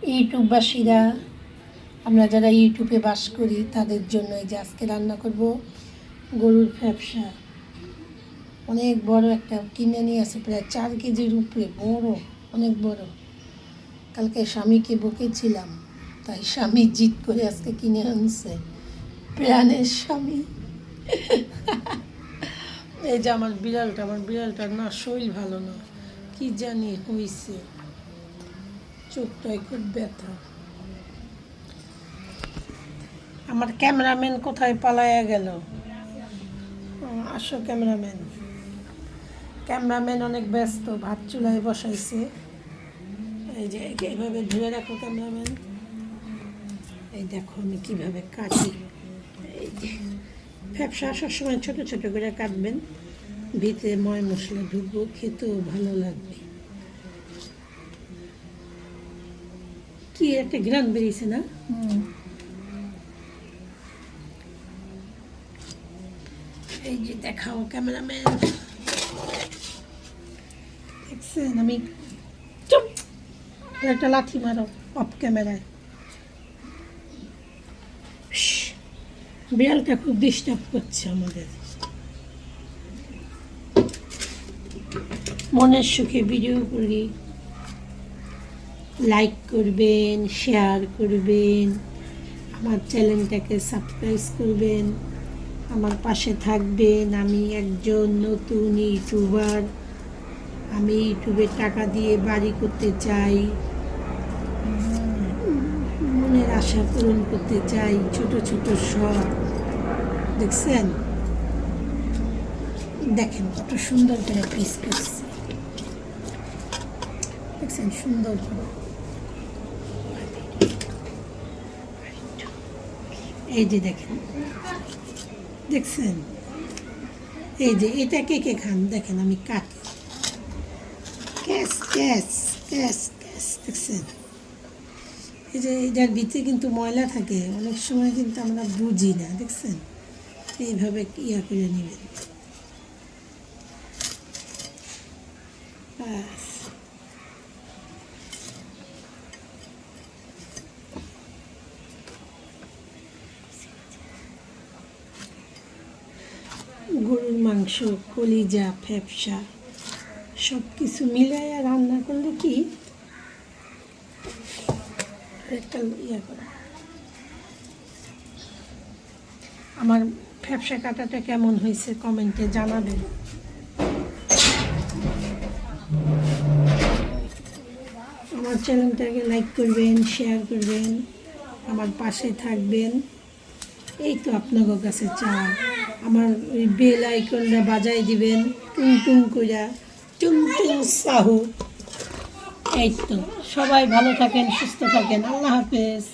ইউটিউববাসীরা, আমরা যারা ইউটিউবে বাস করি তাদের জন্য এই যে আজকে রান্না করব গরুর ফ্যাপসা। অনেক বড় একটা কিনে নিয়ে আসে, প্রায় 4 কেজির উপরে, বড়, অনেক বড়। কালকে স্বামীকে বকেছিলাম, তাই স্বামী জিদ করে আজকে কিনে আনছে, প্রাণের স্বামী। এই যে আমার বিড়ালটার না শরীর ভালো না, কি জানি হয়েছে, চোখটায় খুব ব্যথা। আমার ক্যামেরাম্যান কোথায় পালায়া গেল? আসো ক্যামেরাম্যান অনেক ব্যস্ত, ভাত চুলায় বসাইছে। এই যে এইভাবে ধরে রাখো ক্যামেরাম্যান। এই দেখো আমি কীভাবে কাটি। এই যে ফ্যাপসা সবসময় ছোটো ছোটো করে কাটবেন, ভিতরে ময় মশলা ঢুকবো, খেতেও ভালো লাগবে। কি একটা ঘ্রাণ বেরিয়েছে না? এই যে দেখাও ক্যামেরাম্যান, দেখছেন? আমি চুপ, একটা লাথি মারো অফ ক্যামেরায়। বিড়ালটা খুব ডিস্টার্ব করছে আমাদের। মনের সুখে ভিডিও করি, লাইক করবেন, শেয়ার করবেন, আমার চ্যানেলটাকে সাবস্ক্রাইব করবেন, আমার পাশে থাকবেন। আমি একজন নতুন ইউটিউবার, আমি ইউটিউবে টাকা দিয়ে বাড়ি করতে চাই, মনের আশা পূরণ করতে চাই, ছোট ছোট শখ। দেখছেন? দেখেন কত সুন্দর করে পিস করছে, দেখছেন? সুন্দর করে। এই যে দেখেন, দেখছেন? এই যে এটা কে কে খান দেখেন, আমি কাটি, ক্যাস ক্যাস ক্যাস ক্যাস, দেখছেন? এই যে এটার ভিতরে কিন্তু ময়লা থাকে, অনেক সময় কিন্তু আমরা বুঝি না, দেখছেন? এইভাবে ইয়া করে নেবেন, ব্যাস। গরুর মাংস, কলিজা, ফ্যাপসা সব কিছু মিলাইয়া রান্না করলে কি একটা ইয়ে করা। আমার ফ্যাপসা কাটাটা কেমন হয়েছে কমেন্টে জানাবেন। আমার চ্যানেলটাকে লাইক করবেন, শেয়ার করবেন, আমার পাশে থাকবেন। এই তো আপনাদের কাছে চাওয়া। আমার ওই বেল আইকনটা বাজাই দিবেন, টুং টুং কইরা, টুং টুং সাহু। এই তো, সবাই ভালো থাকেন, সুস্থ থাকেন, আল্লাহ হাফেজ।